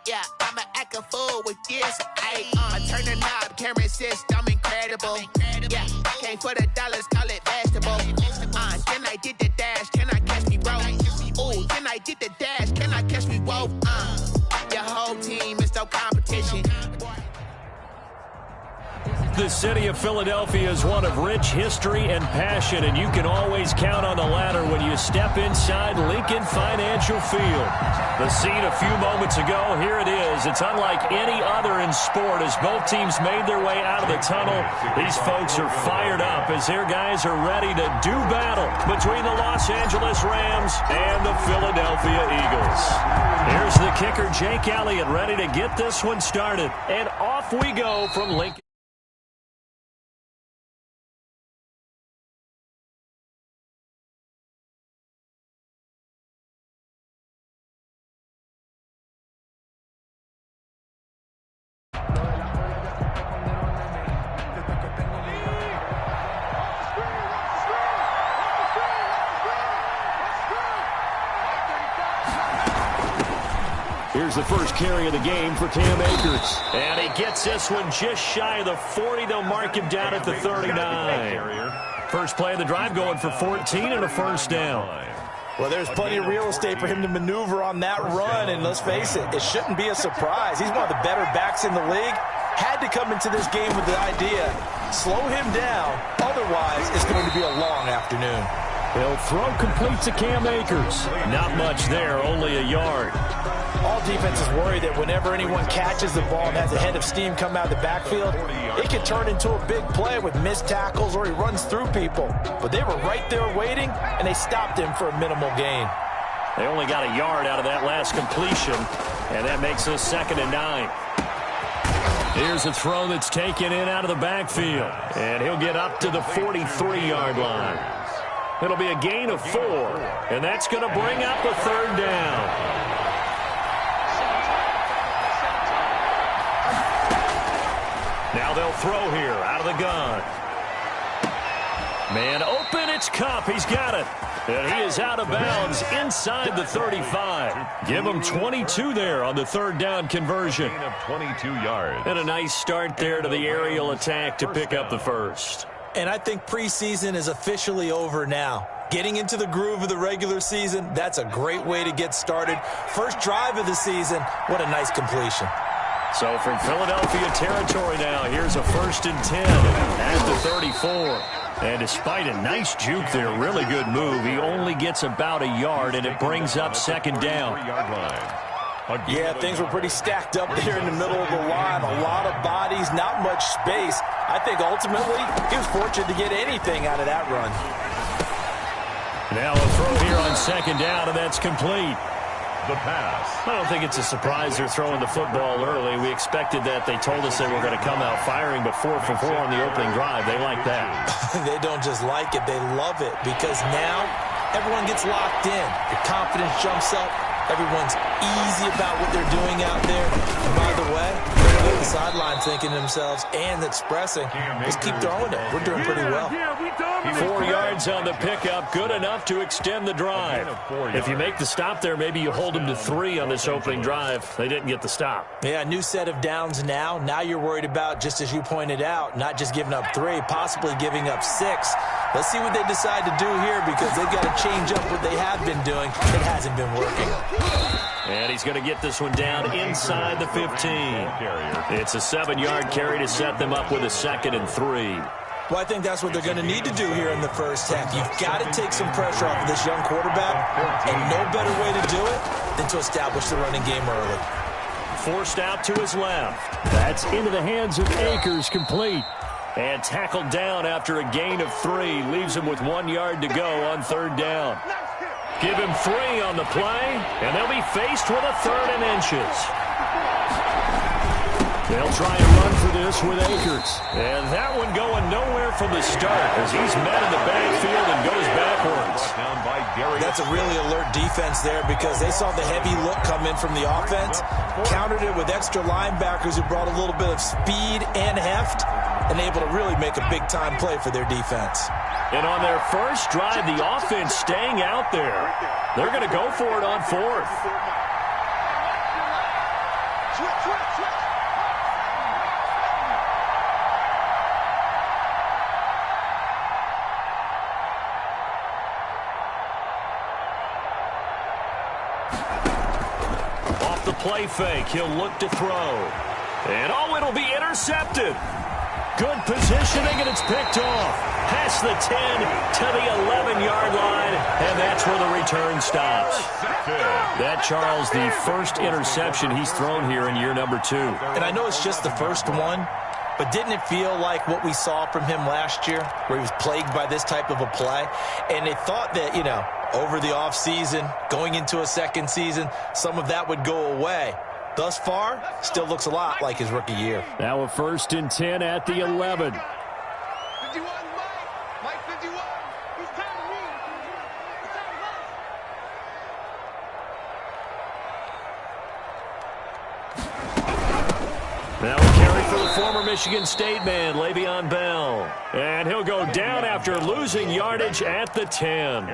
Yeah, I'ma act a fool with this. I turn the knob, camera assist, I'm incredible. Yeah, came for the dollars, call it vegetable. Then I did the dash, can I catch me roll? Ooh, then I did the dash, can I catch me roll? Your whole team is no competition. The city of Philadelphia is one of rich history and passion, and you can always count on the latter when you step inside Lincoln Financial Field. The scene a few moments ago, here it is. It's unlike any other in sport as both teams made their way out of the tunnel. These folks are fired up as their guys are ready to do battle between the Los Angeles Rams and the Philadelphia Eagles. Here's the kicker, Jake Elliott, ready to get this one started. And off we go from Lincoln. Here's the first carry of the game for Cam Akers. And he gets this one just shy of the 40. They'll mark him down at the 39. First play of the drive going for 14 and a first down. Well, there's plenty of real estate for him to maneuver on that run, and let's face it, it shouldn't be a surprise. He's one of the better backs in the league. Had to come into this game with the idea, slow him down, otherwise it's going to be a long afternoon. They'll throw complete to Cam Akers. Not much there, only a yard. All defenses worry that whenever anyone catches the ball and has a head of steam come out of the backfield, it can turn into a big play with missed tackles or he runs through people. But they were right there waiting, and they stopped him for a minimal gain. They only got a yard out of that last completion, and that makes us 2nd and 9. Here's a throw that's taken in out of the backfield, and he'll get up to the 43-yard line. It'll be a gain of 4, and that's going to bring up a 3rd down. Now they'll throw here out of the gun. Man open, it's Kupp. He's got it. And he is out of bounds inside the 35. Give him 22 there on the 3rd down conversion. 22 yards. And a nice start there to the aerial attack to pick up the first. And I think preseason is officially over now. Getting into the groove of the regular season, that's a great way to get started. First drive of the season, what a nice completion. So from Philadelphia territory now, here's a 1st and 10 at the 34. And despite a nice juke there, really good move, he only gets about a yard, and it brings up 2nd down. Yeah, things were pretty stacked up there in the middle of the line. A lot of bodies, not much space. I think ultimately he was fortunate to get anything out of that run. Now a throw here on 2nd down, and that's complete. The pass. I don't think it's a surprise they're throwing the football early. We expected that. They told us they were going to come out firing, but 4 for 4 on the opening drive. They like that. They don't just like it, they love it, because now everyone gets locked in. Your confidence jumps up. Everyone's easy about what they're doing out there. And by the way, they're on the sideline thinking to themselves and expressing, just keep throwing it. We're doing pretty well. 4 yards on the pickup, good enough to extend the drive. If you make the stop there, maybe you hold them to 3 on this opening drive. They didn't get the stop. Yeah, new set of downs now. Now you're worried about, just as you pointed out, not just giving up 3, possibly giving up 6. Let's see what they decide to do here, because they've got to change up what they have been doing. It hasn't been working. And he's going to get this one down inside the 15. It's a 7-yard carry to set them up with a 2nd and 3. Well, I think that's what they're going to need to do here in the first half. You've got to take some pressure off of this young quarterback, and no better way to do it than to establish the running game early. Forced out to his left. That's into the hands of Akers, complete. And tackled down after a gain of 3. Leaves him with 1 yard to go on 3rd down. Give him 3 on the play, and they'll be faced with a 3rd and inches. They'll try and run for this with Akers. And that one going nowhere from the start as he's met in the backfield and goes backwards. That's a really alert defense there, because they saw the heavy look come in from the offense, countered it with extra linebackers who brought a little bit of speed and heft, and able to really make a big-time play for their defense. And on their first drive, the offense staying out there. They're going to go for it on 4th. play fake. He'll look to throw. And, it'll be intercepted. Good positioning, and it's picked off. Past the 10 to the 11-yard line, and that's where the return stops. That, Charles, the first interception he's thrown here in year number 2. And I know it's just the first one, but didn't it feel like what we saw from him last year, where he was plagued by this type of a play? And they thought that, over the offseason, going into a second season, some of that would go away. Thus far, still looks a lot like his rookie year. Now a 1st and 10 at the 11. 51, Mike 51. He's time to lead. It's time to Now a carry for the former Michigan State man, Le'Veon Bell. And he'll go down after losing yardage at the 10.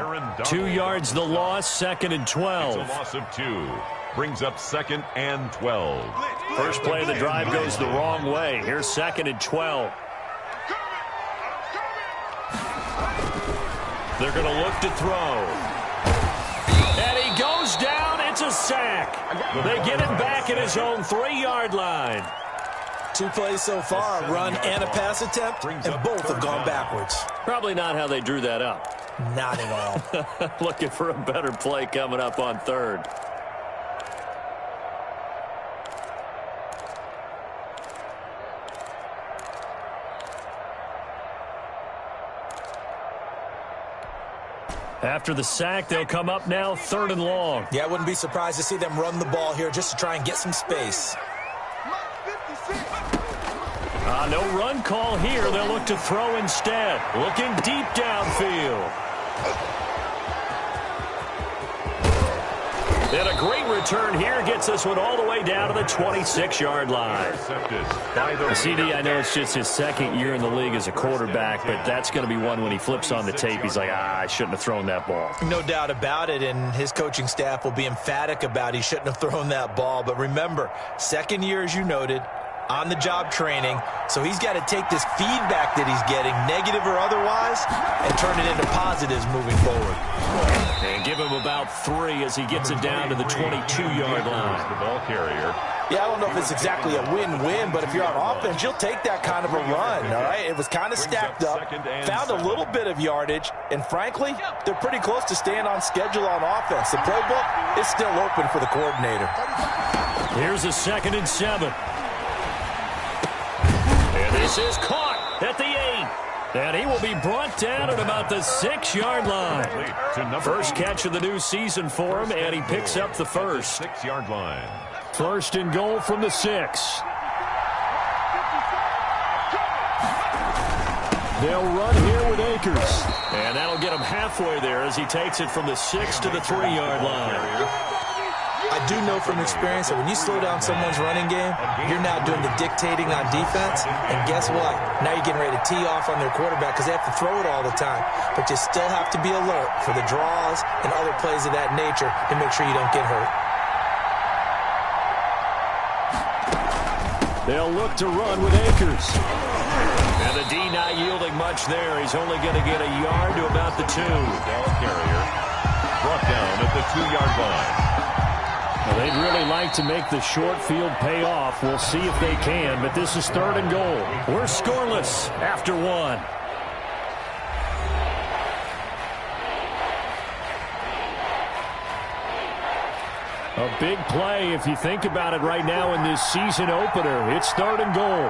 2 yards the loss, 2nd and 12. It's a loss of 2. Brings up 2nd and 12. First play of the drive goes the wrong way. Here's 2nd and 12. They're going to look to throw. And he goes down. It's a sack. They get him back at his own 3-yard line. 2 plays so far, a run and a pass attempt, and both have gone backwards. Probably not how they drew that up. Not at all. Looking for a better play coming up on 3rd. After the sack, they'll come up now 3rd and long. Yeah, I wouldn't be surprised to see them run the ball here just to try and get some space. No run call here. They'll look to throw instead. Looking deep downfield. And a great return here gets this one all the way down to the 26-yard line. CD, I know it's just his 2nd year in the league as a quarterback, but that's going to be one when he flips on the tape. He's like, I shouldn't have thrown that ball. No doubt about it, and his coaching staff will be emphatic about he shouldn't have thrown that ball. But remember, 2nd year, as you noted, on-the-job training, so he's got to take this feedback that he's getting, negative or otherwise, and turn it into positives moving forward. And give him about 3 as he gets it down to the 22-yard line. The ball carrier. Yeah, I don't know if it's exactly a win-win, but if you're on offense, you'll take that kind of a run, all right? It was kind of stacked up, found a little bit of yardage, and frankly, they're pretty close to staying on schedule on offense. The playbook is still open for the coordinator. Here's a 2nd and 7. This is caught at the 8. And he will be brought down at about the 6-yard line. First catch of the new season for him, and he picks up the first. 6-yard line. 1st and goal from the 6. They'll run here with Akers. And that'll get him halfway there as he takes it from the 6 to the 3-yard line. I do know from experience that when you slow down someone's running game, you're now doing the dictating on defense. And guess what? Now you're getting ready to tee off on their quarterback because they have to throw it all the time. But you still have to be alert for the draws and other plays of that nature to make sure you don't get hurt. They'll look to run with Akers. And the D not yielding much there. He's only going to get a yard to about the 2. Ball carrier brought down at the 2-yard line. Well, they'd really like to make the short field pay off. We'll see if they can, but this is 3rd and goal. We're scoreless after 1. A big play if you think about it right now in this season opener. It's 3rd and goal.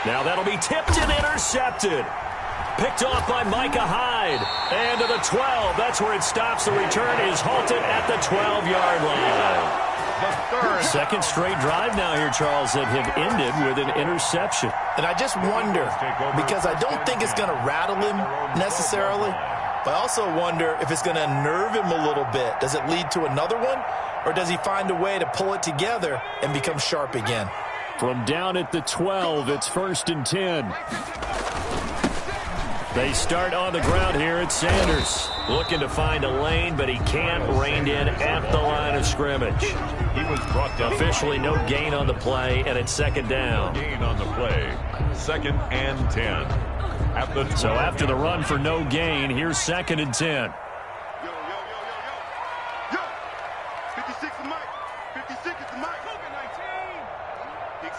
Now that'll be tipped and intercepted. Picked off by Micah Hyde. And to the 12. That's where it stops. The return is halted at the 12-yard line. Second straight drive now here, Charles, that have ended with an interception. And I just wonder, because I don't think it's going to rattle him necessarily, but I also wonder if it's going to unnerve him a little bit. Does it lead to another one, or does he find a way to pull it together and become sharp again? From down at the 12, it's 1st and 10. They start on the ground here at Sanders. Looking to find a lane, but he can't. Reined in at the line of scrimmage. He was brought down. Officially no gain on the play, and it's 2nd down. Gain on the play. 2nd and 10. At the 12. So after the run for no gain, here's 2nd and 10.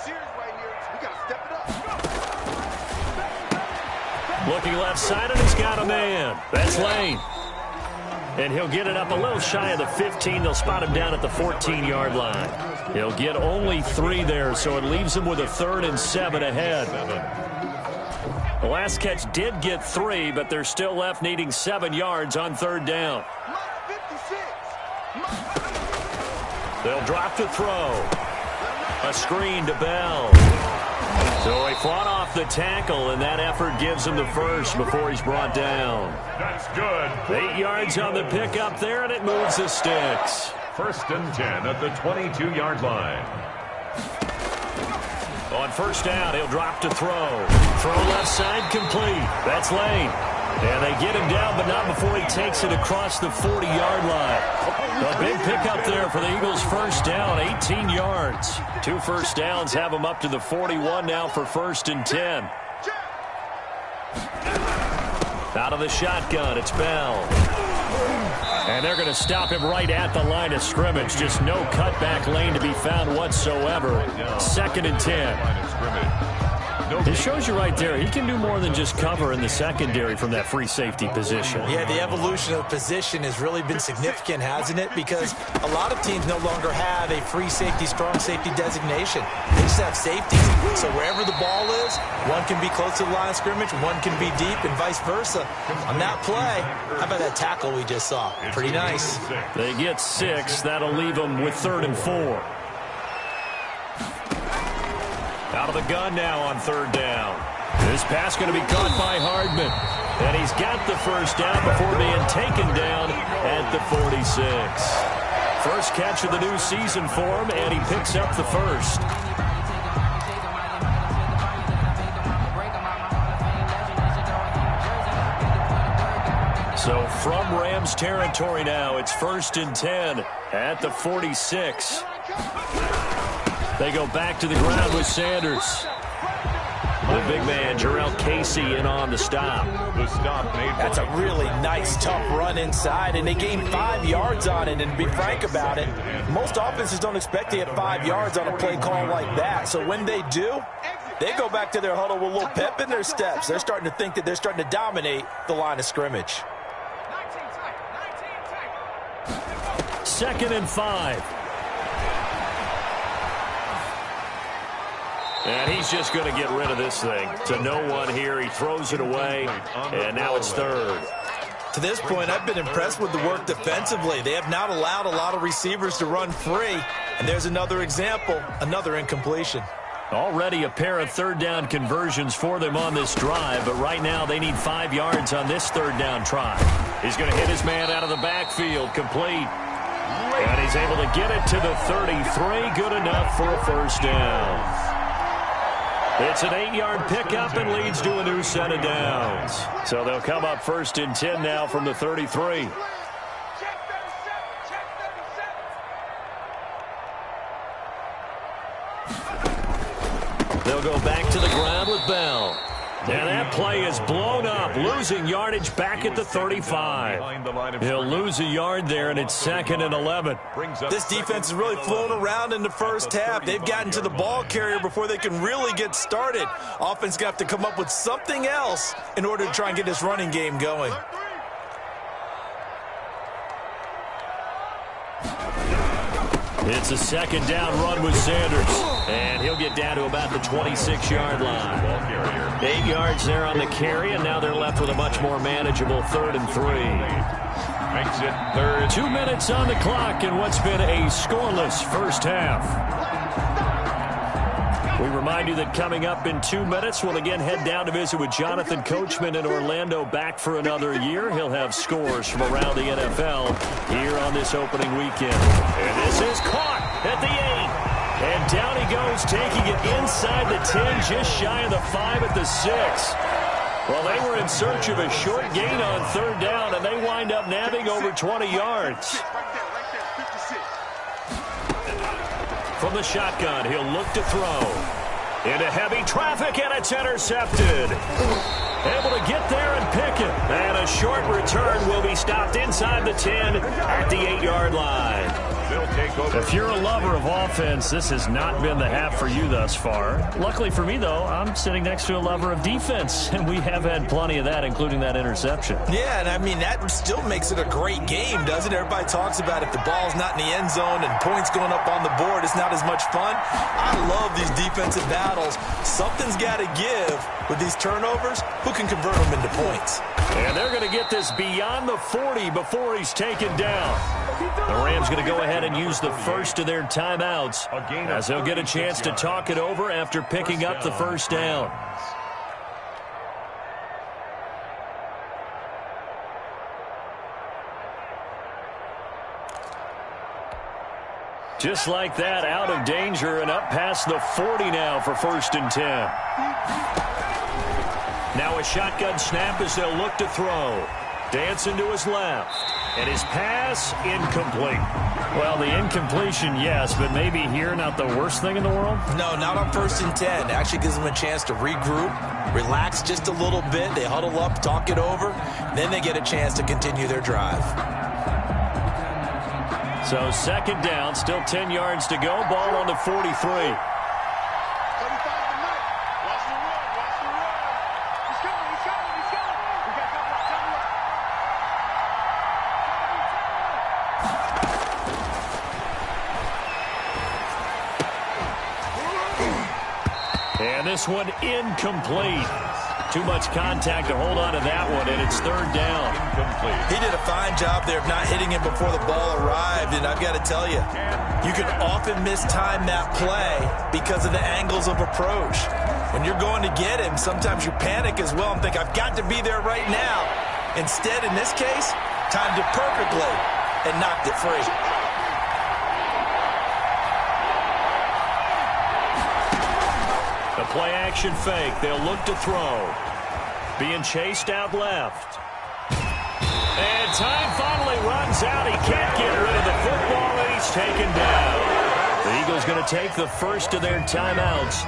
serious right here. We got to step it up. Looking left-sided, he's got a man. That's Lane. And he'll get it up a little shy of the 15. They'll spot him down at the 14-yard line. He'll get only 3 there, so it leaves him with a 3rd and 7 ahead. The last catch did get 3, but they're still left needing 7 yards on 3rd down. They'll drop to throw. A screen to Bell. So he fought off the tackle, and that effort gives him the first before he's brought down. That's good. 8 yards on the pickup there, and it moves the sticks. 1st and 10 at the 22-yard line. On 1st down, he'll drop to throw. Throw left side complete. That's Lane. And they get him down, but not before he takes it across the 40-yard line. A big pickup there for the Eagles' 1st down, 18 yards. 2 first downs have him up to the 41 now for 1st and 10. Out of the shotgun, it's Bell. And they're going to stop him right at the line of scrimmage. Just no cutback lane to be found whatsoever. 2nd and 10. It shows you right there, he can do more than just cover in the secondary from that free safety position. Yeah, the evolution of the position has really been significant, hasn't it? Because a lot of teams no longer have a free safety, strong safety designation. They just have safeties. So wherever the ball is, one can be close to the line of scrimmage, one can be deep, and vice versa. On that play, how about that tackle we just saw? Pretty nice. They get 6. That'll leave them with 3rd and 4. Out of the gun now on 3rd down. This pass going to be caught by Hardman. And he's got the 1st down before being taken down at the 46. First catch of the new season for him, and he picks up the 1st. So from Rams territory now, it's 1st and 10 at the 46. They go back to the ground with Sanders. The big man, Jarrell Casey, in on the stop. That's a really nice, tough run inside, and they gained 5 yards on it. And to be frank about it, most offenses don't expect to get 5 yards on a play call like that. So when they do, they go back to their huddle with a little pep in their steps. They're starting to think that they're starting to dominate the line of scrimmage. 2nd and 5. And he's just going to get rid of this thing. To no one here. He throws it away, and now it's 3rd. To this point, I've been impressed with the work defensively. They have not allowed a lot of receivers to run free. And there's another example, another incompletion. Already a pair of 3rd down conversions for them on this drive, but right now they need 5 yards on this 3rd down try. He's going to hit his man out of the backfield, complete. And he's able to get it to the 33, good enough for a 1st down. It's an 8-yard pickup and leads to a new set of downs. So they'll come up 1st and 10 now from the 33. They'll go back to the ground with Bell. And that play is blown up, losing yardage back at the 35. He'll lose a yard there, and it's 2nd and 11. This defense has really flown around in the first half. They've gotten to the ball carrier before they can really get started. Offense got to come up with something else in order to try and get this running game going. It's a 2nd down run with Sanders. And he'll get down to about the 26-yard line. 8 yards there on the carry, and now they're left with a much more manageable 3rd and 3. Makes it 3rd. 2 minutes on the clock in what's been a scoreless first half. We remind you that coming up in 2 minutes, we'll again head down to visit with Jonathan Coachman in Orlando, back for another year. He'll have scores from around the NFL here on this opening weekend. And this is caught at the 8. And down he goes, taking it inside the 10, just shy of the 5 at the 6. Well, they were in search of a short gain on 3rd down, and they wind up nabbing over 20 yards. From the shotgun, he'll look to throw. Into heavy traffic, and it's intercepted. Able to get there and pick it. And a short return will be stopped inside the 10 at the 8-yard line. They'll take take over. If you're a lover of offense, this has not been the half for you thus far. Luckily for me, though, I'm sitting next to a lover of defense, and we have had plenty of that, including that interception. Yeah, and I mean, that still makes it a great game, doesn't it? Everybody talks about if the ball's not in the end zone and points going up on the board, it's not as much fun. I love these defensive battles. Something's got to give with these turnovers. Who can convert them into points? And they're going to get this beyond the 40 before he's taken down. The Rams going to go ahead and use the first of their timeouts as they'll get a chance to talk it over after picking up the first down. Just like that, out of danger and up past the 40 now for 1st and 10. Now a shotgun snap as they'll look to throw. Dancing to his left. And his pass, incomplete. Well, the incompletion, yes, but maybe here not the worst thing in the world? No, not on 1st and 10. Actually gives them a chance to regroup, relax just a little bit. They huddle up, talk it over. Then they get a chance to continue their drive. So 2nd down, still 10 yards to go. Ball on the 43. And this one incomplete. Too much contact to hold on to that one, and it's 3rd down. Incomplete. He did a fine job there of not hitting him before the ball arrived, and I've got to tell you, you can often mistime that play because of the angles of approach. When you're going to get him, sometimes you panic as well and think, I've got to be there right now. Instead, in this case, timed it perfectly and knocked it free. The play-action fake. They'll look to throw. Being chased out left. And time finally runs out. He can't get rid of the football, and he's taken down. The Eagles going to take the first of their timeouts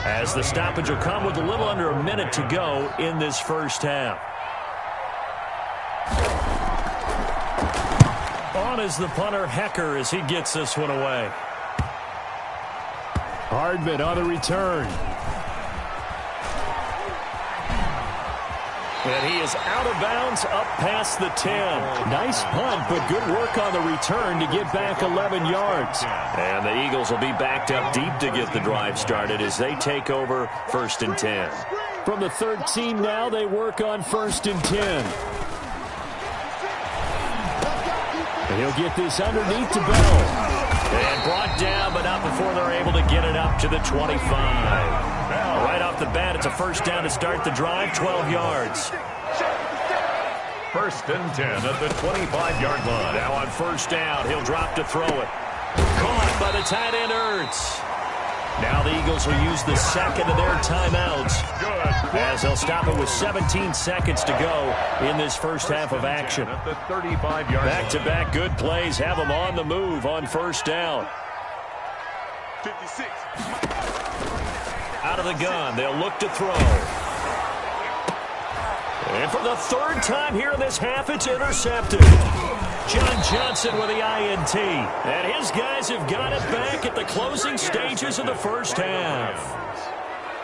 as the stoppage will come with a little under a minute to go in this first half. On is the punter, Hecker, as he gets this one away. Hardman on the return. And he is out of bounds up past the 10. Nice punt, but good work on the return to get back 11 yards. And the Eagles will be backed up deep to get the drive started as they take over 1st and 10. From the 13 now, they work on 1st and 10. And he'll get this underneath to Bell. And brought down, but not before they're able to get it up to the 25. Right off the bat, it's a 1st down to start the drive, 12 yards. 1st and 10 at the 25-yard line. Now on 1st down, he'll drop to throw it. Caught by the tight end, Ertz. Now the Eagles will use the 2nd of their timeouts as they'll stop it with 17 seconds to go in this first half of action. At the 35-yard Back-to-back good plays have them on the move on 1st down. 56. Out of the gun, they'll look to throw. And for the 3rd time here in this half, it's intercepted. John Johnson with the INT. And his guys have got it back at the closing stages of the first half.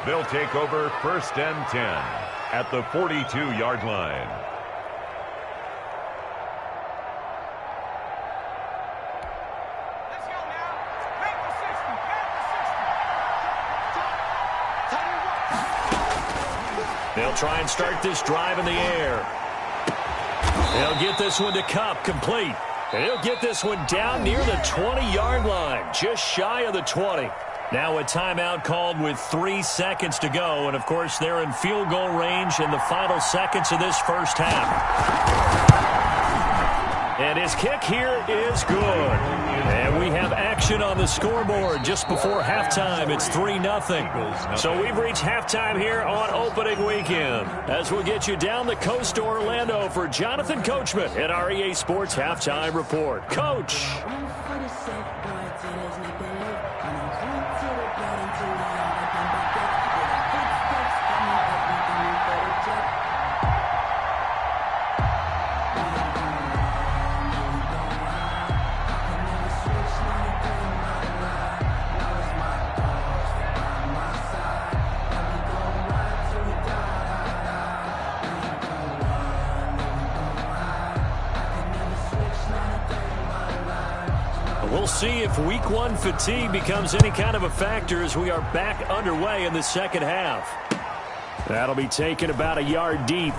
They'll take over 1st and 10 at the 42-yard line. Let's go now. Back to 60. Back to 60. They'll try and start this drive in the air. They'll get this one to Kupp, complete. And he'll get this one down near the 20-yard line, just shy of the 20. Now a timeout called with 3 seconds to go. And, of course, they're in field goal range in the final seconds of this first half. And his kick here is good. And we have action on the scoreboard just before halftime. It's 3-0. So we've reached halftime here on opening weekend. As we'll get you down the coast to Orlando for Jonathan Coachman at our EA Sports Halftime Report. Coach. We'll see if week one fatigue becomes any kind of a factor as we are back underway in the second half. That'll be taken about a yard deep.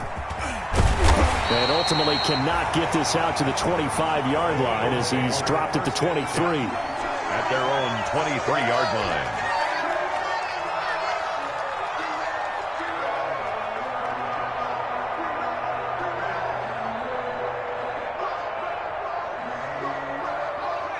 And ultimately cannot get this out to the 25-yard line as he's dropped at the 23. At their own 23-yard line.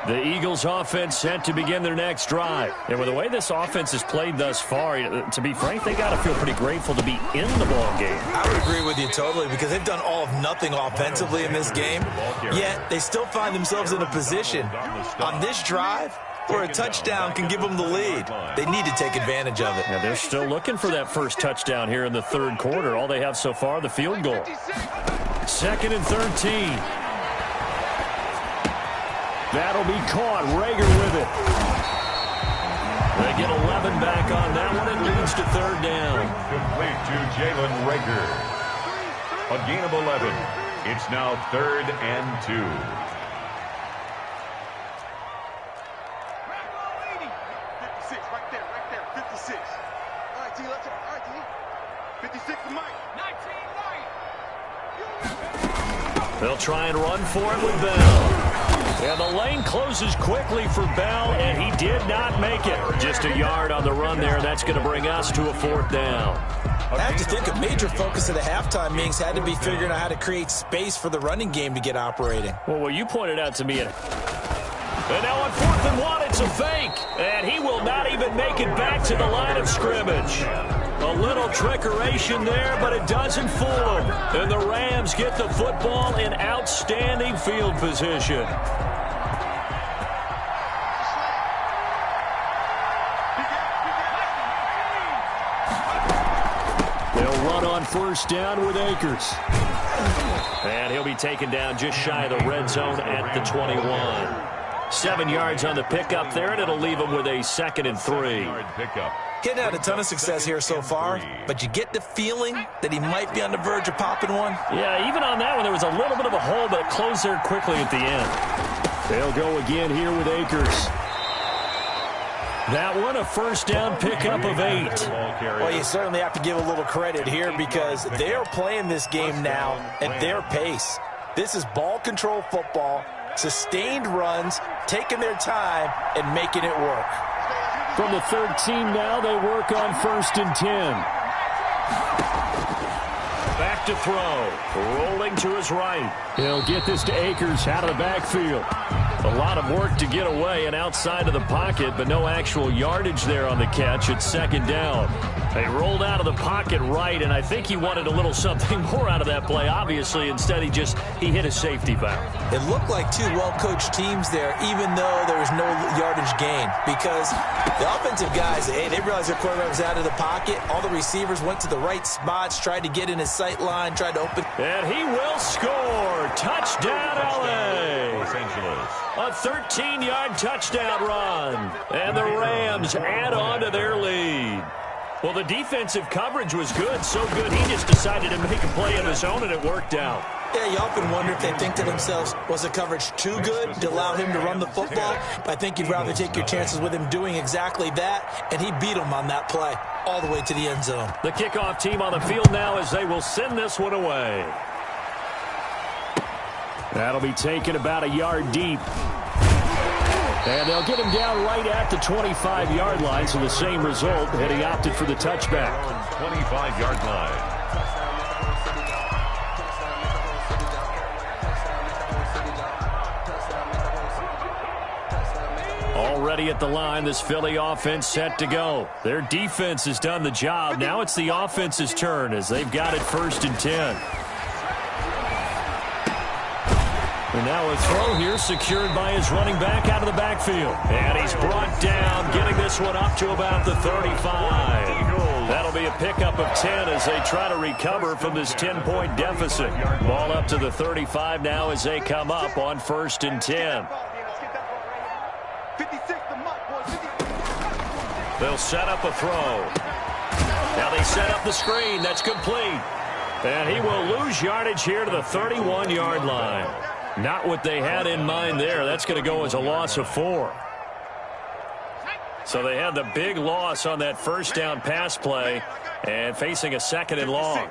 The Eagles offense set to begin their next drive. And with the way this offense has played thus far, to be frank, they got to feel pretty grateful to be in the ball game. I would agree with you totally because they've done all of nothing offensively in this game, yet they still find themselves in a position on this drive where a touchdown can give them the lead. They need to take advantage of it. Yeah, they're still looking for that first touchdown here in the third quarter. All they have so far, the field goal. 2nd and 13. That'll be caught. Rager with it. They get 11 back on that one. It leads to third down. Complete to Jalen Rager. A gain of 11. It's now 3rd and 2. Right there, 56. All right, T, let's go. All right, T. 56 to Mike. 19, Mike. They'll try and run for it with Bell. And the lane closes quickly for Bell, and he did not make it. Just a yard on the run there. That's going to bring us to a 4th down. I have to think a major focus of the halftime meetings had to be figuring out how to create space for the running game to get operating. Well, what you pointed out to me. And now on 4th and 1, it's a fake. And he will not even make it back to the line of scrimmage. A little trickeration there, but it doesn't fool him. And the Rams get the football in outstanding field position. They'll run on first down with Akers. And he'll be taken down just shy of the red zone at the 21. 7 yards on the pickup there, and it'll leave him with a 2nd and 3. Getting out a ton of success here so far, but you get the feeling that he might be on the verge of popping one. Yeah, even on that one, there was a little bit of a hole, but it closed there quickly at the end. They'll go again here with Akers. That one, a first down pickup of 8. Well, you certainly have to give a little credit here because they are playing this game now at their pace. This is ball control football, sustained runs, taking their time, and making it work. From the 13 now, they work on 1st and 10. Back to throw. Rolling to his right. He'll get this to Akers out of the backfield. A lot of work to get away and outside of the pocket, but no actual yardage there on the catch. It's 2nd down. They rolled out of the pocket right, and I think he wanted a little something more out of that play. Obviously, instead he hit a safety valve. It looked like two well-coached teams there, even though there was no yardage gain, because the offensive guys, they realized their quarterback was out of the pocket. All the receivers went to the right spots, tried to get in his sight line, tried to open. And he will score. Touchdown, L.A. Los Angeles. A 13-yard touchdown run. And the Rams add on to their lead. Well, the defensive coverage was good, so good he just decided to make a play of his own, and it worked out. Yeah, you often wonder if they think to themselves, was the coverage too good to allow him to run the football? I think you'd rather take your chances with him doing exactly that, and he beat him on that play all the way to the end zone. The kickoff team on the field now as they will send this one away. That'll be taken about a yard deep. And they'll get him down right at the 25-yard line, so the same result, and he opted for the touchback. 25-yard line. Already at the line, this Philly offense set to go. Their defense has done the job. Now it's the offense's turn as they've got it 1st and 10. And now a throw here secured by his running back out of the backfield. And he's brought down, getting this one up to about the 35. That'll be a pickup of 10 as they try to recover from this 10-point deficit. Ball up to the 35 now as they come up on 1st and 10. They'll set up a throw. Now they set up the screen. That's complete. And he will lose yardage here to the 31-yard line. Not what they had in mind there. That's going to go as a loss of 4. So they had the big loss on that first down pass play and facing a second and long.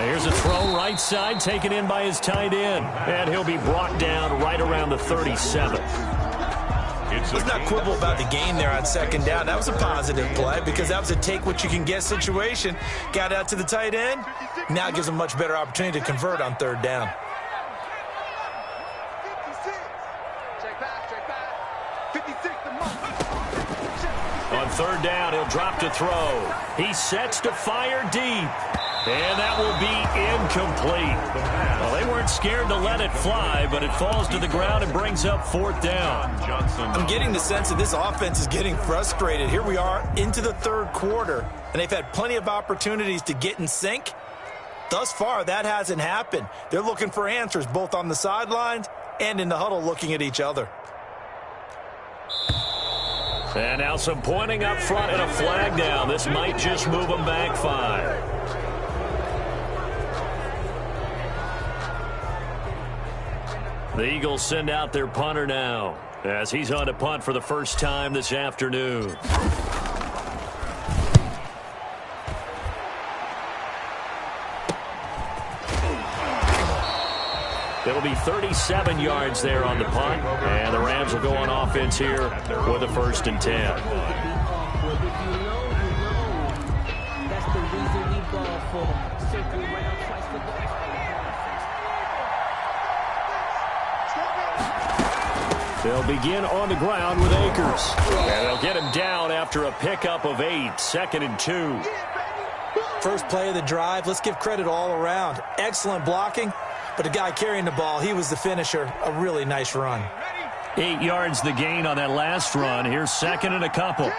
Here's a throw right side taken in by his tight end. And he'll be brought down right around the 37th. Let's not quibble about the gain there on second down. That was a positive play because that was a take-what-you-can-get situation. Got out to the tight end. Now gives him a much better opportunity to convert on third down. On third down, he'll drop to throw. He sets to fire deep. And that will be incomplete. Well, they weren't scared to let it fly, but it falls to the ground and brings up fourth down. I'm getting the sense that this offense is getting frustrated. Here we are into the third quarter, and they've had plenty of opportunities to get in sync. Thus far, that hasn't happened. They're looking for answers both on the sidelines and in the huddle looking at each other. And now some pointing up front and a flag down. This might just move them back 5. The Eagles send out their punter now as he's on to punt for the first time this afternoon. It'll be 37 yards there on the punt, and the Rams will go on offense here with a 1st and 10. They'll begin on the ground with Akers. And they'll get him down after a pickup of 8, 2nd and 2. First play of the drive, let's give credit all around. Excellent blocking, but the guy carrying the ball, he was the finisher. A really nice run. 8 yards the gain on that last run. Here's 2nd and a couple.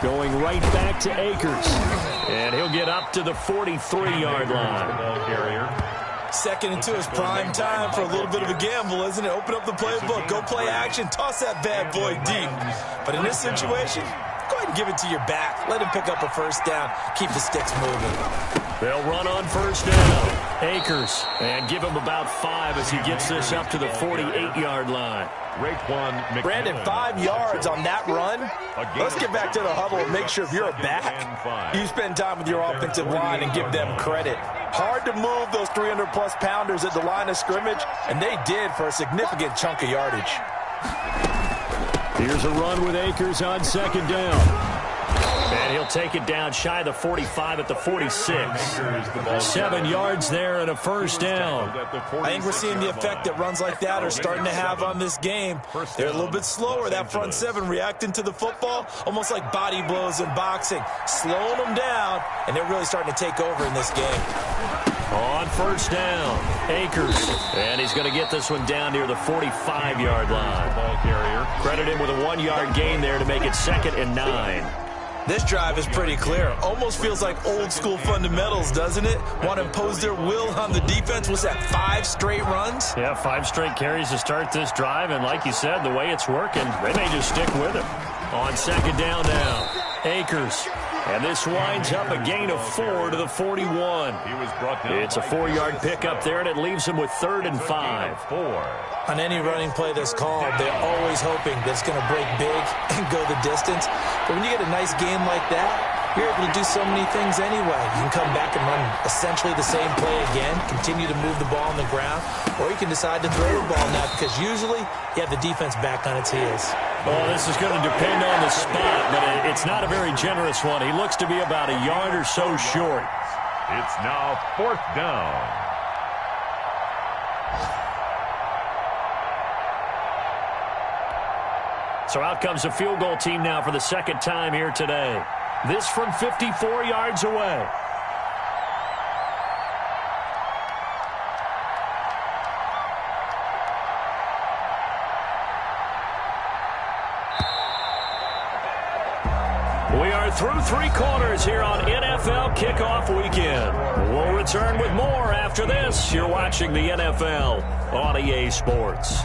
Going right back to Akers. And he'll get up to the 43-yard line. Ball carrier. 2nd and 2 is prime time for a little bit of a gamble, isn't it? Open up the playbook, go play action, toss that bad boy deep. But in this situation, go ahead and give it to your back. Let him pick up a first down. Keep the sticks moving. They'll run on first down. Akers, and give him about 5 as he gets this up to the 48-yard line. Brandon, 5 yards on that run. Let's get back to the huddle and make sure if you're a back, you spend time with your offensive line and give them credit. Hard to move those 300-plus pounders at the line of scrimmage, and they did for a significant chunk of yardage. Here's a run with Akers on second down. And he'll take it down shy of the 45 at the 46. 7 yards there and a first down. I think we're seeing the effect that runs like that are starting to have on this game. They're a little bit slower, that front 7 reacting to the football, almost like body blows in boxing, slowing them down, and they're really starting to take over in this game. On first down, Akers. And he's going to get this one down near the 45-yard line. Ball carrier. Credit him with a 1-yard gain there to make it 2nd and 9. This drive is pretty clear. Almost feels like old-school fundamentals, doesn't it? Want to impose their will on the defense. Was that 5 straight runs? Yeah, 5 straight carries to start this drive. And like you said, the way it's working, they may just stick with it. On second down now, Akers. And this winds up a gain of 4 to the 41. It's a 4-yard pickup there, and it leaves him with 3rd and 5. On any running play that's called, they're always hoping that it's going to break big and go the distance. But when you get a nice game like that, you're able to do so many things anyway. You can come back and run essentially the same play again, continue to move the ball on the ground, or you can decide to throw the ball now because usually you have the defense back on its heels. Well, this is going to depend on the spot, but it's not a very generous one. He looks to be about a yard or so short. It's now 4th down. So out comes the field goal team now for the second time here today. This from 54 yards away. We are through 3 quarters here on NFL Kickoff Weekend. We'll return with more after this. You're watching the NFL on EA Sports.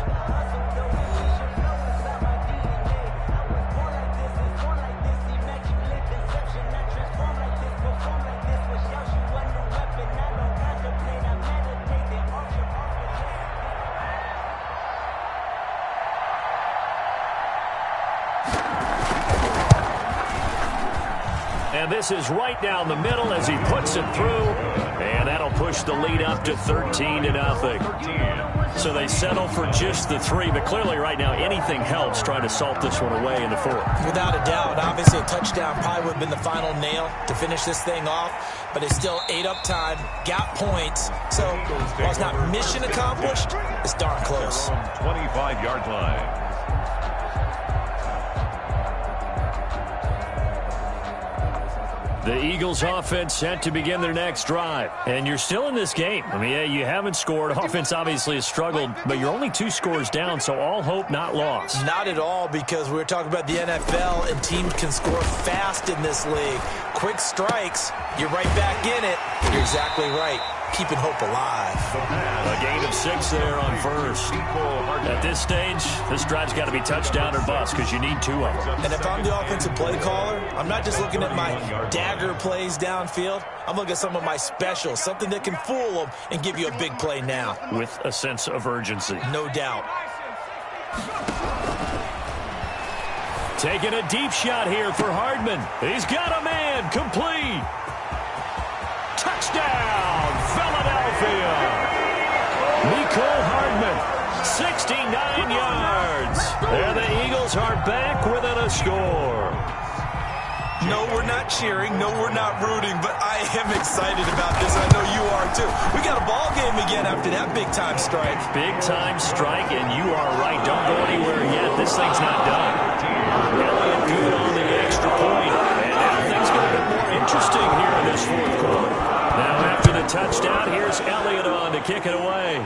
And this is right down the middle as he puts it through. And that'll push the lead up to 13-0. So they settle for just the 3, but clearly right now anything helps trying to salt this one away in the 4th. Without a doubt, obviously a touchdown probably would have been the final nail to finish this thing off, but it's still ate up time, got points. So while it's not mission accomplished, it's darn close. 25-yard line. The Eagles offense set to begin their next drive. And you're still in this game. I mean, yeah, you haven't scored. Offense obviously has struggled, but you're only 2 scores down, so all hope not lost. Not at all, because we were talking about the NFL, and teams can score fast in this league. Quick strikes, you're right back in it. You're exactly right. Keeping hope alive. A gain of 6 there on first. At this stage, this drive's got to be touchdown or bust because you need 2 of them. And if I'm the offensive play caller, I'm not just looking at my dagger plays downfield. I'm looking at some of my specials, something that can fool them and give you a big play now. With a sense of urgency. No doubt. Taking a deep shot here for Hardman. He's got a man. Complete. Touchdown, Philadelphia. Nicole Hardman, 69 yards. And the Eagles are back within a score. No, we're not cheering. No, we're not rooting, but I am excited about this. I know you are, too. We got a ball game again after that big-time strike. Big-time strike, and you are right. Don't go anywhere yet. This thing's not done. Elliott good on the extra point. And now things get a bit more interesting here in this 4th quarter. Now after the touchdown, here's Elliott on to kick it away.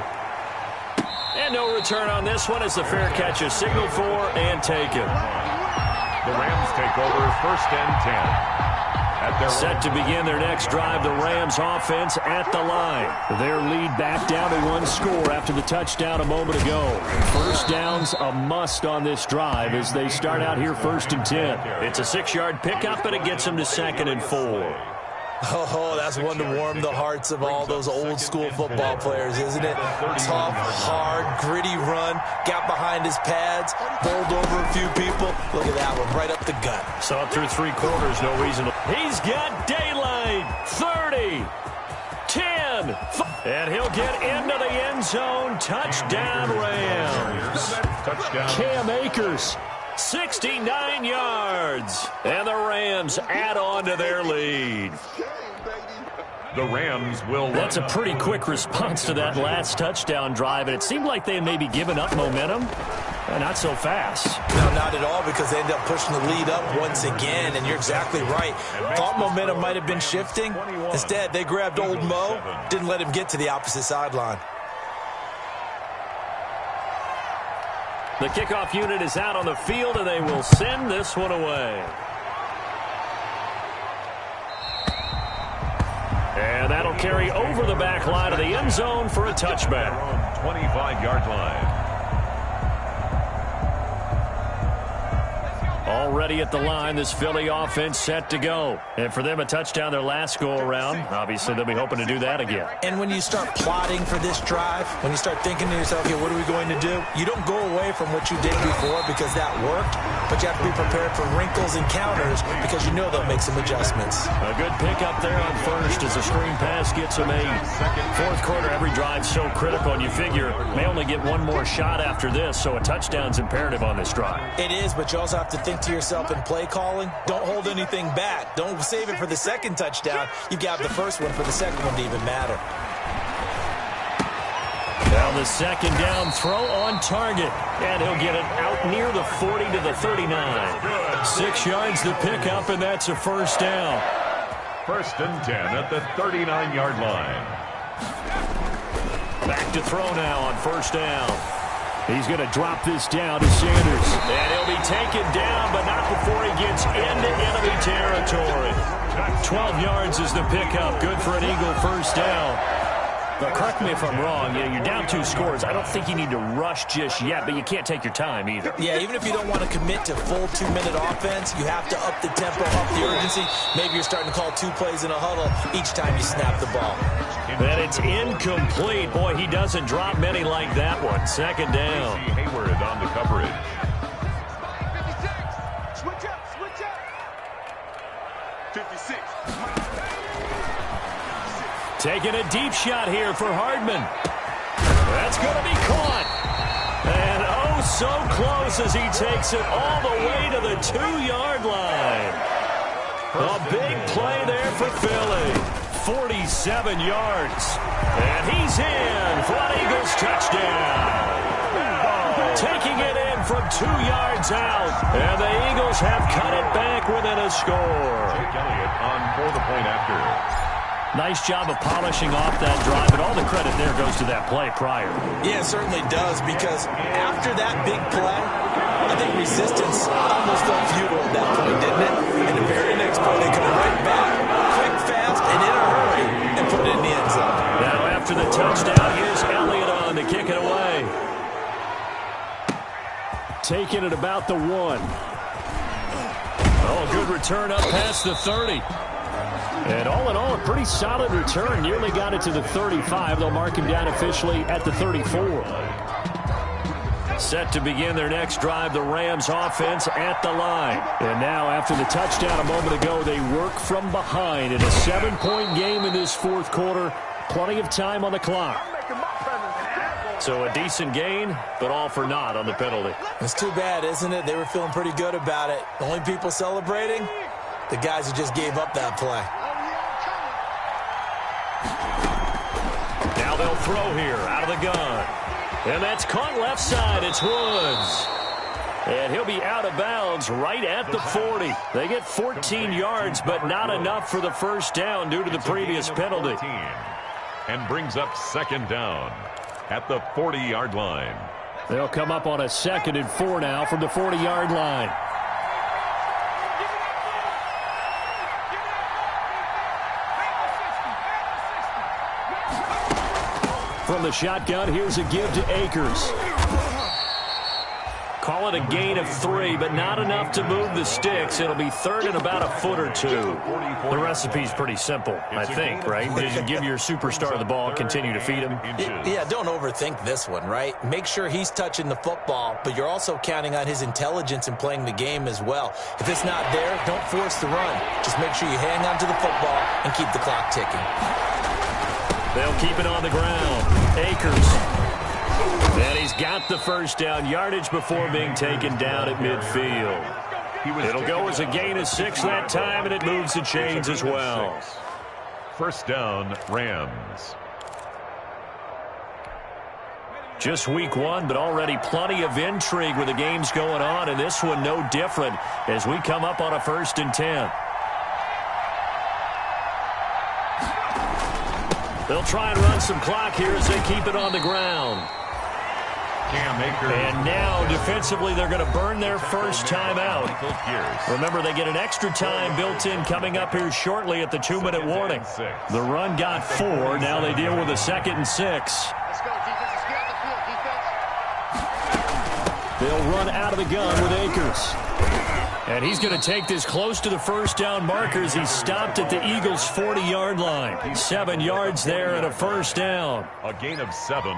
And no return on this one as the fair catch is signaled for and taken. The Rams take over 1st and 10. Set to begin their next drive, the Rams offense at the line. Their lead back down to 1 score after the touchdown a moment ago. First down's a must on this drive as they start out here 1st and 10. It's a 6-yard pickup, and it gets them to 2nd and 4. Oh, that's one to warm the hearts of all those old-school football players, isn't it? Tough, hard, gritty run, got behind his pads, bowled over a few people. Look at that one, right up the gut. Saw it through 3 quarters, no reason to... He's got daylight, 30, 10, and he'll get into the end zone. Touchdown, Rams. Cam Akers. 69 yards, and the Rams add on to their lead. The Rams will... That's a pretty quick response to that last touchdown drive, and it seemed like they may be giving up momentum. Not so fast. No, not at all, because they ended up pushing the lead up once again, and you're exactly right. Thought momentum might have been shifting. Instead, they grabbed old Mo, didn't let him get to the opposite sideline. The kickoff unit is out on the field, and they will send this one away. And that'll carry over the back line of the end zone for a touchback. 25-yard line. Already at the line, this Philly offense set to go. And for them, a touchdown their last go-around. Obviously, they'll be hoping to do that again. And when you start plotting for this drive, when you start thinking to yourself, okay, what are we going to do? You don't go away from what you did before because that worked, but you have to be prepared for wrinkles and counters because you know they'll make some adjustments. A good pickup there on first as the screen pass gets them 8. 4th quarter, every drive's so critical, and you figure may only get one more shot after this, so a touchdown's imperative on this drive. It is, but you also have to think to yourself in play calling, don't hold anything back. Don't save it for the second touchdown. You've got the first one for the second one to even matter. Now the second down throw on target, and he'll get it out near the 40 to the 39. 6 yards to pick up, and that's a first down. 1st and 10 at the 39-yard line. Back to throw now on first down. He's going to drop this down to Sanders. And he'll be taken down, but not before he gets into enemy territory. 12 yards is the pickup. Good for an Eagle first down. But correct me if I'm wrong. You're down 2 scores. I don't think you need to rush just yet, but you can't take your time either. Yeah, even if you don't want to commit to full 2-minute offense, you have to up the tempo, up the urgency. Maybe you're starting to call 2 plays in a huddle each time you snap the ball. And it's incomplete. Boy, he doesn't drop many like that one. Second down. Hayward on the coverage. 56. Switch up, switch up. 56. Taking a deep shot here for Hardman. That's going to be caught. And oh, so close as he takes it all the way to the 2-yard line. A big play there for Philly. 47 yards. And he's in for an Eagles touchdown. Taking it in from 2 yards out. And the Eagles have cut it back within a score. Jake Elliott on for the point after. Nice job of polishing off that drive, and all the credit there goes to that play prior. Yeah, it certainly does, because after that big play, I think resistance almost felt futile at that point, didn't it? And the very next play, they come right back, quick, fast, and in a hurry, and put it in the end zone. Now after the touchdown, here's Elliott on to kick it away. Taking it about the 1. Oh, good return up past the 30. And all in all, a pretty solid return. Nearly got it to the 35. They'll mark him down officially at the 34. Set to begin their next drive, the Rams offense at the line. And now after the touchdown a moment ago, they work from behind in a 7-point game in this fourth quarter. Plenty of time on the clock. So a decent gain, but all for naught on the penalty. It's too bad, isn't it? They were feeling pretty good about it. The only people celebrating, the guys who just gave up that play. Now they'll throw here out of the gun. And that's caught left side. It's Woods. And he'll be out of bounds right at the 40. They get 14 yards, but not enough for the first down due to the previous penalty. And brings up second down at the 40-yard line. They'll come up on a 2nd and 4 now from the 40-yard line. From the shotgun, here's a give to Akers. Call it a gain of 3, but not enough to move the sticks. It'll be 3rd and about a foot or 2. The recipe's pretty simple, I think, right? You give your superstar the ball, continue to feed him. Yeah, don't overthink this one, right? Make sure he's touching the football, but you're also counting on his intelligence in playing the game as well. If it's not there, don't force the run. Just make sure you hang on to the football and keep the clock ticking. They'll keep it on the ground. Akers. And he's got the first down, yardage before being taken down at midfield. It'll go as a gain of 6 that time, and it moves the chains as well. First down, Rams. Just week 1, but already plenty of intrigue with the games going on, and this one no different as we come up on a 1st and 10. They'll try and run some clock here as they keep it on the ground. And now, defensively, they're going to burn their first time out. Remember, they get an extra time built in coming up here shortly at the 2-minute warning. The run got 4. Now they deal with a 2nd and 6. They'll run out of the gun with Akers. And he's going to take this close to the first down markers. He's stopped at the Eagles' 40-yard line. 7 yards there and a first down. A gain of 7.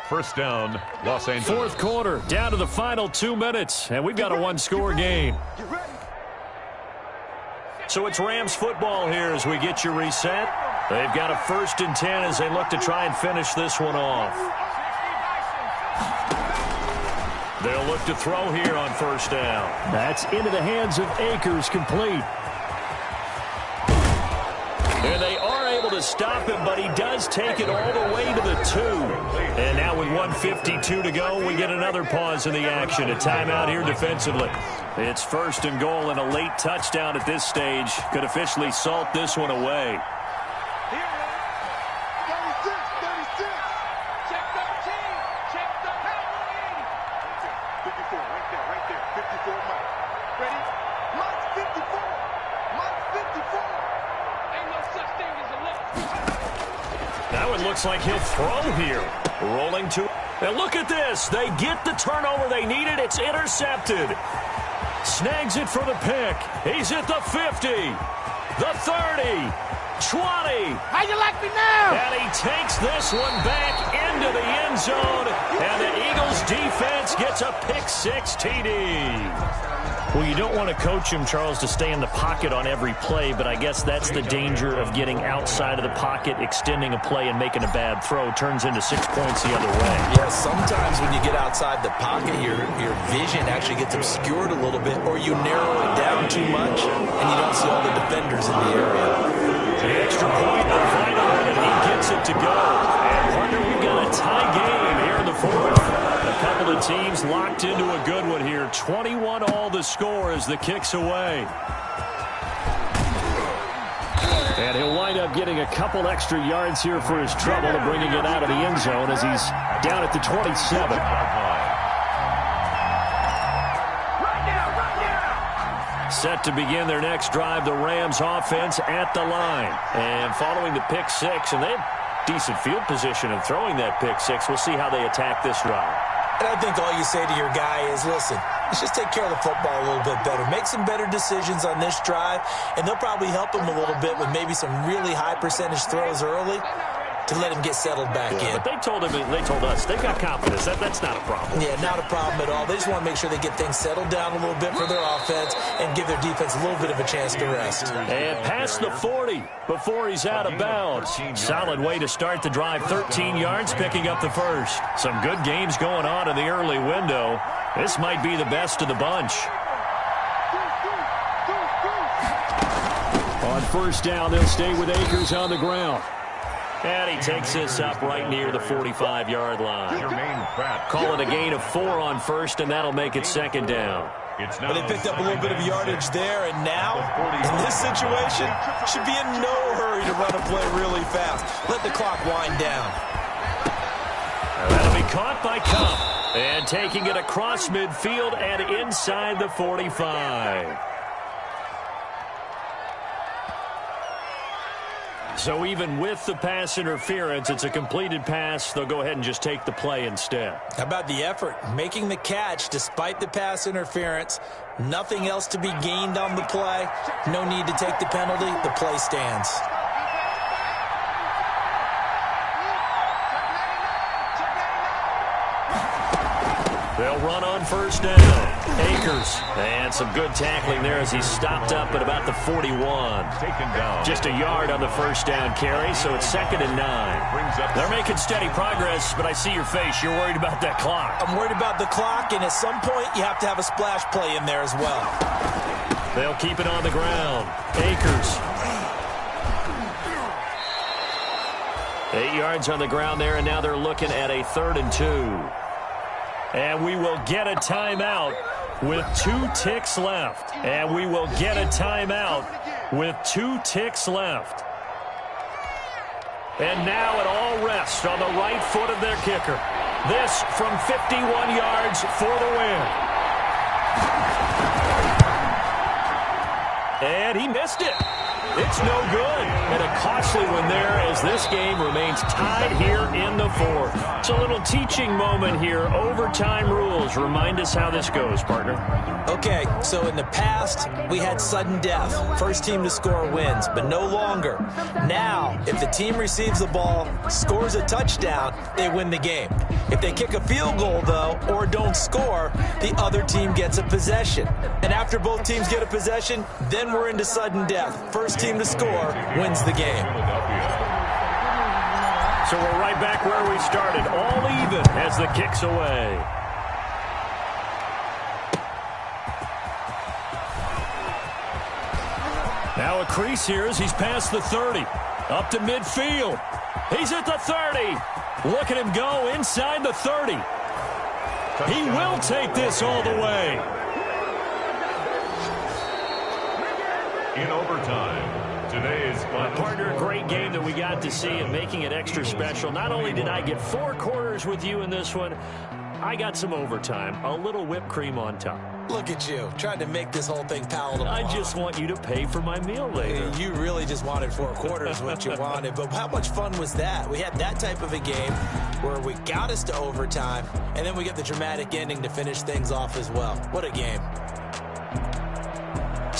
First down, Los Angeles. 4th quarter, down to the final 2 minutes, and we've got a 1-score game. So it's Rams football here as we get you reset. They've got a 1st and 10 as they look to try and finish this one off. They'll look to throw here on first down. That's into the hands of Akers, complete. And they are able to stop him, but he does take it all the way to the 2. And now with 1:52 to go, we get another pause in the action. A timeout here defensively. It's 1st and goal, and a late touchdown at this stage could officially salt this one away. Looks like he'll throw here. Rolling to... And look at this. They get the turnover they needed. It's intercepted. Snags it for the pick. He's at the 50. The 30. 20. How you like me now? And he takes this one back into the end zone, and the Eagles defense gets a pick-6 TD. Well, you don't want to coach him, Charles, to stay in the pocket on every play, but I guess that's the danger of getting outside of the pocket, extending a play, and making a bad throw. Turns into 6 points the other way. Yeah, sometimes when you get outside the pocket, your vision actually gets obscured a little bit, or you narrow it down too much, and you don't see all the defenders in the area. The extra point, the final, and he gets it to go. And, partner, we've got a tie game here in the fourth. A couple of teams locked into a good one here. 21 all the score as the kick's away. And he'll wind up getting a couple extra yards here for his trouble and bringing it out of the end zone as he's down at the 27. Set to begin their next drive, the Rams offense at the line. And following the pick-6, and they have decent field position of throwing that pick-6. We'll see how they attack this drive. And I think all you say to your guy is, listen, let's just take care of the football a little bit better. Make some better decisions on this drive, and they'll probably help him a little bit with maybe some really high percentage throws early to let him get settled back in. But they told us they've got confidence. That's not a problem. Yeah, not a problem at all. They just want to make sure they get things settled down a little bit for their offense and give their defense a little bit of a chance to rest. And past the 40 before he's out of bounds. Solid way to start the drive. 13 yards, picking up the first. Some good games going on in the early window. This might be the best of the bunch. On first down, they'll stay with Akers on the ground. And he takes this up right near the 45-yard line. Call it a gain of 4 on first, and that'll make it second down. But they picked up a little bit of yardage there, and now, in this situation, should be in no hurry to run a play really fast. Let the clock wind down. That'll be caught by Kupp. And taking it across midfield and inside the 45. So even with the pass interference, it's a completed pass. They'll go ahead and just take the play instead. How about the effort? Making the catch despite the pass interference. Nothing else to be gained on the play. No need to take the penalty. The play stands. They'll run on first down. Akers. And some good tackling there as he stopped up at about the 41. Just a yard on the first down carry, so it's 2nd and 9. They're making steady progress, but I see your face. You're worried about that clock. I'm worried about the clock, and at some point you have to have a splash play in there as well. They'll keep it on the ground. Akers. 8 yards on the ground there, and now they're looking at a 3rd and 2. And we will get a timeout with 2 ticks left. And we will get a timeout with 2 ticks left. And now it all rests on the right foot of their kicker. This from 51 yards for the win. And he missed it. It's no good. And a costly one there as this game remains tied here in the 4th. It's a little teaching moment here. Overtime rules. Remind us how this goes, partner. Okay, so in the past, we had sudden death. First team to score wins, but no longer. Now, if the team receives the ball, scores a touchdown, they win the game. If they kick a field goal, though, or don't score, the other team gets a possession. And after both teams get a possession, then we're into sudden death. First team to score wins the game. So we're right back where we started, all even as the kick's away. Now a crease here as he's past the 30. Up to midfield. He's at the 30. Look at him go inside the 30. He will take this all the way. In overtime, today's Partner, a great game that we got to see and making it extra special. Not only did I get 4 quarters with you in this one, I got some overtime, a little whipped cream on top. Look at you, trying to make this whole thing palatable. I just want you to pay for my meal later. You really just wanted 4 quarters, what you wanted. But how much fun was that? We had that type of a game where we got us to overtime, and then we get the dramatic ending to finish things off as well. What a game.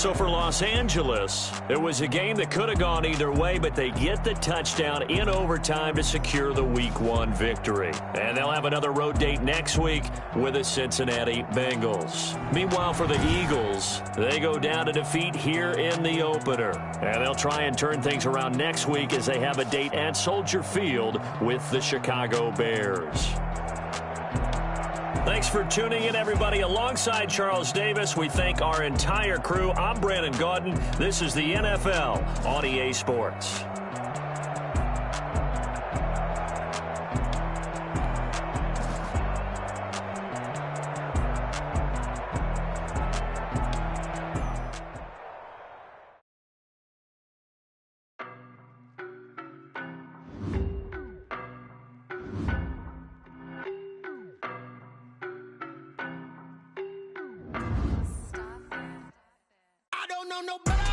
So for Los Angeles, it was a game that could have gone either way, but they get the touchdown in overtime to secure the Week 1 victory. And they'll have another road date next week with the Cincinnati Bengals. Meanwhile, for the Eagles, they go down to defeat here in the opener. And they'll try and turn things around next week as they have a date at Soldier Field with the Chicago Bears. Thanks for tuning in, everybody. Alongside Charles Davis, we thank our entire crew. I'm Brandon Gaudin. This is the NFL on EA Sports. I don't know nobody.